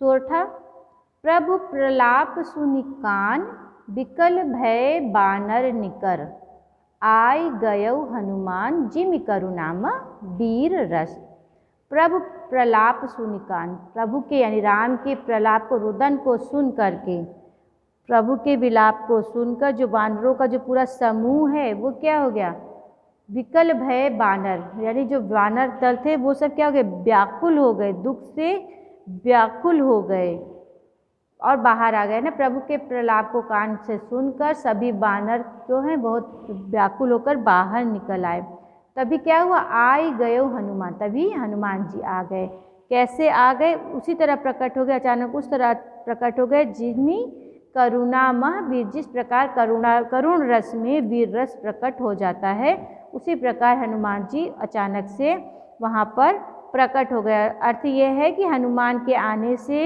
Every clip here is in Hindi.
सोरठा। प्रभु प्रलाप सुनि कान, बिकल भय बानर निकर। आय गयो हनुमान जिमि करुणाम वीर रस। प्रभु प्रलाप सुनि कान, प्रभु के यानी राम के प्रलाप को, रुदन को सुन करके, प्रभु के विलाप को सुनकर जो वानरों का जो पूरा समूह है वो क्या हो गया, विकल भय बानर, यानी जो वानर दल थे वो सब क्या हो गए, व्याकुल हो गए, दुख से व्याकुल हो गए और बाहर आ गए ना। प्रभु के प्रलाप को कान से सुनकर सभी बानर जो हैं बहुत व्याकुल होकर बाहर निकल आए। तभी क्या हुआ, आई गयो हनुमान, तभी हनुमान जी आ गए। कैसे आ गए, उसी तरह प्रकट हो गए, अचानक उस तरह प्रकट हो गए जिनमें करुणामय वीर, जिस प्रकार करुण रस में वीर रस प्रकट हो जाता है, उसी प्रकार हनुमान जी अचानक से वहाँ पर प्रकट हो गया। अर्थ यह है कि हनुमान के आने से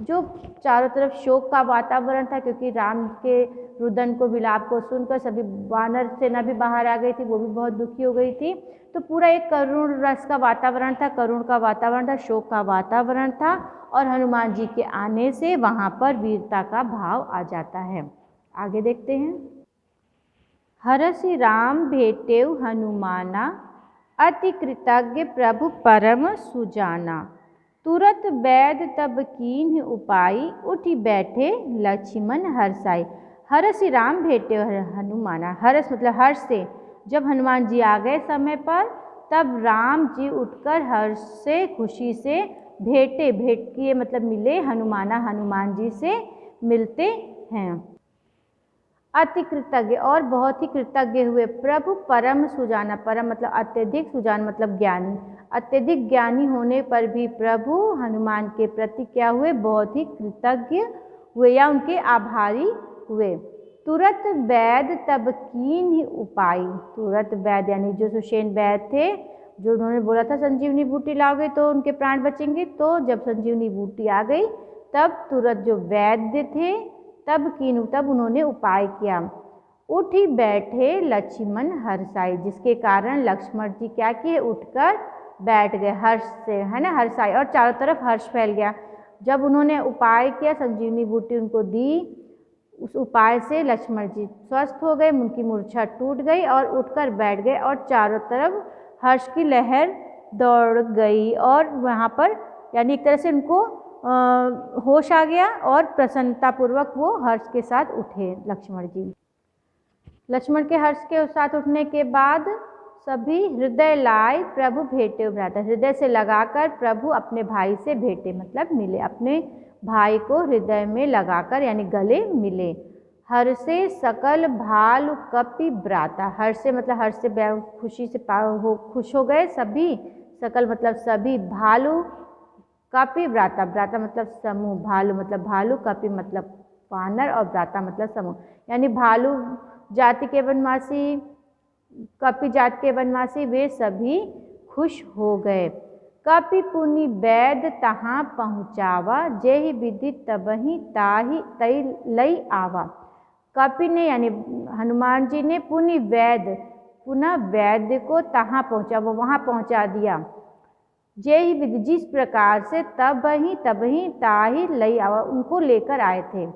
जो चारों तरफ शोक का वातावरण था, क्योंकि राम के रुदन को, विलाप को सुनकर सभी वानर सेना भी बाहर आ गई थी, वो भी बहुत दुखी हो गई थी, तो पूरा एक करुण रस का वातावरण था, करुण का वातावरण था, शोक का वातावरण था, और हनुमान जी के आने से वहाँ पर वीरता का भाव आ जाता है। आगे देखते हैं। हरषि राम भेटेउ हनुमाना, अति कृतज्ञ प्रभु परम सुजाना। तुरत बैद तब कीन्ह उपाई, उठी बैठे लक्ष्मण हर्षाई। हरषि राम भेटे हनुमाना, हर्ष मतलब हर्ष से, जब हनुमान जी आ गए समय पर, तब राम जी उठकर हर्ष से, खुशी से भेटे, भेंट किए मतलब मिले, हनुमाना हनुमान जी से मिलते हैं। अति कृतज्ञ और बहुत ही कृतज्ञ हुए, प्रभु परम सुजाना, परम मतलब अत्यधिक, सुजान मतलब ज्ञानी, अत्यधिक ज्ञानी होने पर भी प्रभु हनुमान के प्रति क्या हुए, बहुत ही कृतज्ञ हुए या उनके आभारी हुए। तुरत वैद तब कीन्ह उपाई, तुरत वैद यानी जो सुषेण वैद थे, जो उन्होंने बोला था संजीवनी बूटी लाओगे तो उनके प्राण बचेंगे, तो जब संजीवनी बूटी आ गई तब तुरंत जो वैद्य थे तब कीन्ह, तब उन्होंने उपाय किया। उठी बैठे लक्ष्मण हर्षाई, जिसके कारण लक्ष्मण जी क्या किए, उठकर बैठ गए हर्ष से, है ना, हर्षाई, और चारों तरफ हर्ष फैल गया। जब उन्होंने उपाय किया, संजीवनी बूटी उनको दी, उस उपाय से लक्ष्मण जी स्वस्थ हो गए, उनकी मूर्छा टूट गई और उठकर बैठ गए और चारों तरफ हर्ष की लहर दौड़ गई और वहाँ पर यानी एक तरह से उनको होश आ गया और प्रसन्नतापूर्वक वो हर्ष के साथ उठे लक्ष्मण जी। लक्ष्मण के हर्ष के साथ उठने के बाद सभी हृदय लाए प्रभु भेटे भ्राता, हृदय से लगाकर प्रभु अपने भाई से भेटे मतलब मिले, अपने भाई को हृदय में लगाकर यानी गले मिले। हर्षे सकल भालु कपि भ्राता, हर्ष से मतलब हर्ष से खुशी से खुश हो गए सभी, सकल मतलब सभी, भालु, कपि भ्राता, भ्राता मतलब समूह, भालु मतलब भालु, कपि मतलब वानर और भ्राता मतलब समूह, यानी भालु जाति के वनवासी, कपि जाति के वनवासी, वे सभी खुश हो गए। कपि पुनि वैद तहाँ पहुँचावा, जेहि विधि तबहि ताहि तई लई आवा। कपि ने यानी हनुमान जी ने पुनि वैद, पुनः वैद्य को तहाँ पहुँचा, वो वहाँ पहुँचा दिया। जेहि विधि, जिस प्रकार से, तबहि तबहि ताहि लई आवा, उनको लेकर आए थे।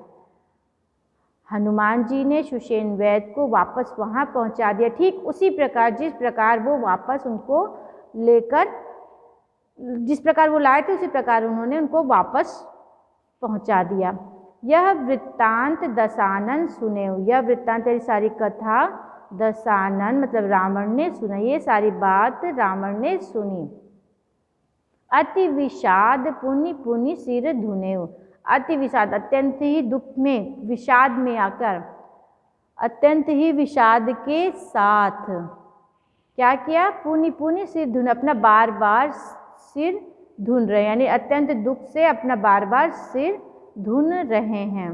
हनुमान जी ने सुषेण वैद को वापस वहाँ पहुँचा दिया, ठीक उसी प्रकार जिस प्रकार वो वापस उनको लेकर, जिस प्रकार वो लाए थे उसी प्रकार उन्होंने उनको वापस पहुँचा दिया। यह वृत्तांत दशानन सुने, यह वृत्तांत यानी सारी कथा दशानन मतलब रावण ने सुना, ये सारी बात रावण ने सुनी। अति विषाद पुनि पुनि सिर धुनेउ, अति विषाद अत्यंत ही दुख में, विषाद में आकर, अत्यंत ही विषाद के साथ क्या किया, पुनि पुनि सिर धुन, अपना बार बार सिर धुन रहे, यानी अत्यंत दुख से अपना बार बार सिर धुन रहे हैं।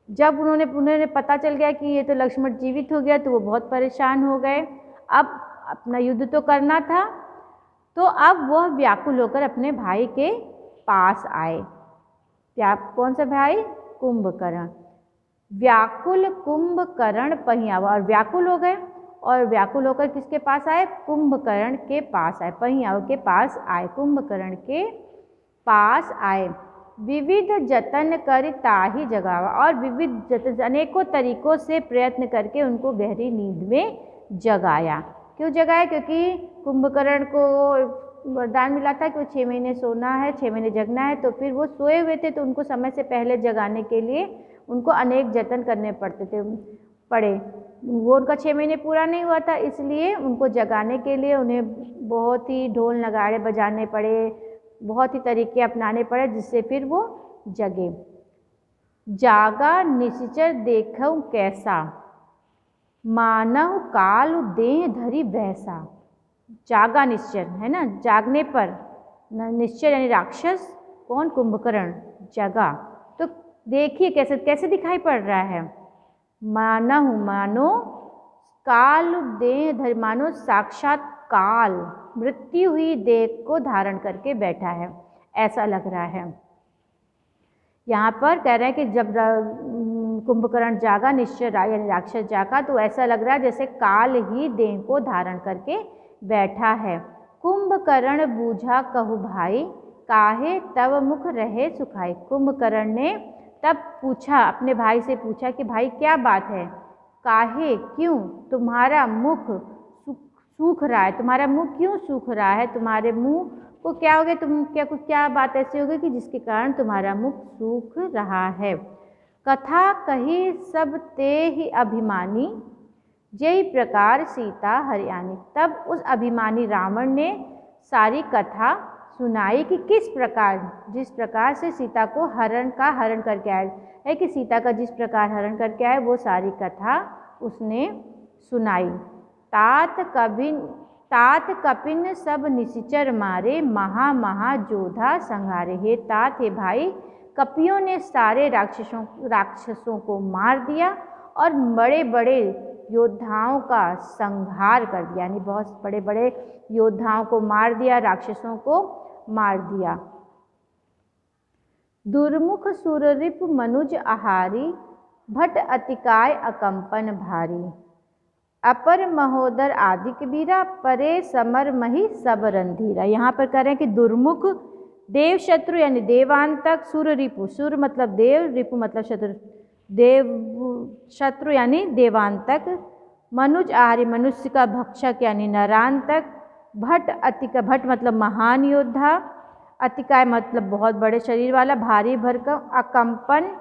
जब उन्होंने पता चल गया कि ये तो लक्ष्मण जीवित हो गया तो वो बहुत परेशान हो गए। अब अपना युद्ध तो करना था, तो अब वह व्याकुल होकर अपने भाई के पास आए। क्या, कौन सा भाई, कुंभकर्ण। व्याकुल कुंभकर्ण पहियावा, और व्याकुल हो गए और व्याकुल होकर किसके पास आए, कुंभकर्ण के पास आए, पहियावा के पास आए, कुंभकर्ण के पास आए। विविध जतन कर ताहि जगावा, और विविध जतन अनेकों तरीकों से प्रयत्न करके उनको गहरी नींद में जगाया। क्यों जगाया? क्योंकि कुंभकर्ण को वरदान मिला था कि वो 6 महीने सोना है, 6 महीने जगना है। तो फिर वो सोए हुए थे, तो उनको समय से पहले जगाने के लिए उनको अनेक जतन करने पड़े। वो उनका 6 महीने पूरा नहीं हुआ था, इसलिए उनको जगाने के लिए उन्हें बहुत ही ढोल नगाड़े बजाने पड़े, बहुत ही तरीके अपनाने पड़े, जिससे फिर वो जगे। जागा निश्चर देखऊं कैसा, मानव काल देह धरी वैसा। जागा निश्चर है ना, जागने पर निश्चर यानी राक्षस, कौन? कुंभकर्ण जगा। तो देखिए कैसे कैसे दिखाई पड़ रहा है। मानव मानो काल देह धरी, मानो साक्षात काल मृत्यु हुई देह को धारण करके बैठा है, ऐसा लग रहा है। यहाँ पर कह रहे हैं कि जब कुंभकर्ण जागा, निश्चर यानी राक्षस जागा, तो ऐसा लग रहा है जैसे काल ही देह को धारण करके बैठा है। कुंभकर्ण बूझा कहु भाई, काहे तब मुख रहे सुखाई। कुंभकर्ण ने तब पूछा, अपने भाई से पूछा कि भाई क्या बात है, काहे क्यों तुम्हारा मुख सूख रहा है, तुम्हारा मुंह क्यों सूख रहा है, तुम्हारे मुंह को क्या हो गया, तुम क्या बात ऐसी हो गई कि जिसके कारण तुम्हारा मुख सूख रहा है। कथा कही सब ते ही अभिमानी, जय प्रकार सीता हरियाणी। तब उस अभिमानी रावण ने सारी कथा सुनाई कि किस प्रकार, जिस प्रकार से सीता को हरण करके आया है, कि सीता का जिस प्रकार हरण करके आए, वो सारी कथा उसने सुनाई। तात कपिन सब निश्चर मारे, महा जोधा संहारे। हे तात, हे भाई, कपियों ने सारे राक्षसों को मार दिया और बड़े बड़े योद्धाओं का संहार कर दिया, यानी बहुत बड़े बड़े योद्धाओं को मार दिया, राक्षसों को मार दिया। दुर्मुख सुररिप मनुज आहारी, भट अतिकाय अकंपन भारी। अपर महोदर आदि कबीरा, परे समर मही सब रंधीरा। यहाँ पर कह रहे हैं कि दुर्मुख देव शत्रु यानी देवांतक, सुर रिपु, सुर मतलब देव, रिपु मतलब शत्रु, देव शत्रु यानी देवांतक, मनुज आहारी मनुष्य का भक्षक यानी नरांतक, भट अतिका, भट मतलब महान योद्धा, अतिकाय मतलब बहुत बड़े शरीर वाला, भारी भरकम, अकंपन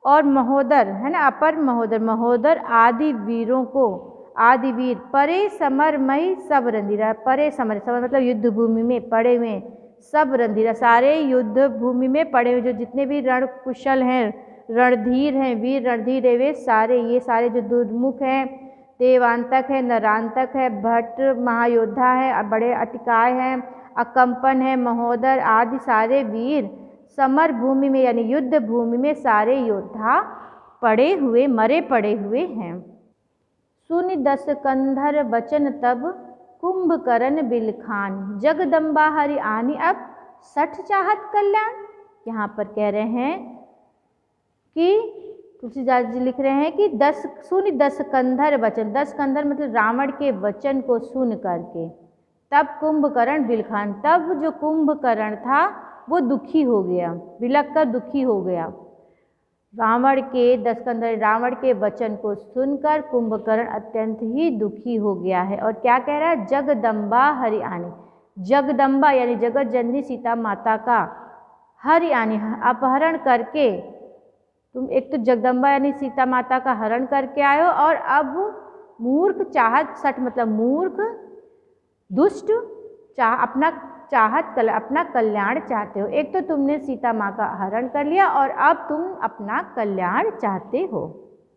और महोदर है ना, अपर महोदर, महोदर आदि वीरों को, आदि वीर, परे समरमयी सब रंधीरा। परे समर मतलब युद्ध भूमि में पड़े हुए, सब रंधीरा सारे युद्ध भूमि में पड़े हुए, जो जितने भी रण कुशल हैं, रणधीर हैं, वीर रणधीर है, वे सारे, ये सारे जो दुर्मुख हैं, देवांतक है, नरांतक है, भट्ट महायोद्धा है, बड़े अतिकाय हैं, अकंपन है, महोदर आदि सारे वीर समर भूमि में यानी युद्ध भूमि में सारे योद्धा पड़े हुए, मरे पड़े हुए हैं। सुनि दस कंधर वचन तब, कुंभकर्ण बिलखान, जगदम्बा हरि आनी अब सठ चाहत कल्याण। यहाँ पर कह रहे हैं कि तुलसीदास जी लिख रहे हैं कि सुनि दस कंधर वचन, 10 कंधर मतलब रावण के वचन को सुन करके तब कुंभकर्ण बिलखान, तब जो कुंभकर्ण था वो दुखी हो गया, बिलख कर दुखी हो गया। रावण के 10 कंधर रावण के वचन को सुनकर कुंभकर्ण अत्यंत ही दुखी हो गया है। और क्या कह रहा है? जगदम्बा हरि आनी, जगदम्बा यानी जगत जननी सीता माता का हरि आनी अपहरण करके, तुम एक तो जगदम्बा यानी सीता माता का हरण करके आयो, और अब मूर्ख चाहत, सठ मतलब मूर्ख, दुष्ट, अपना कल्याण चाहते हो। एक तो तुमने सीता माँ का हरण कर लिया और अब तुम अपना कल्याण चाहते हो।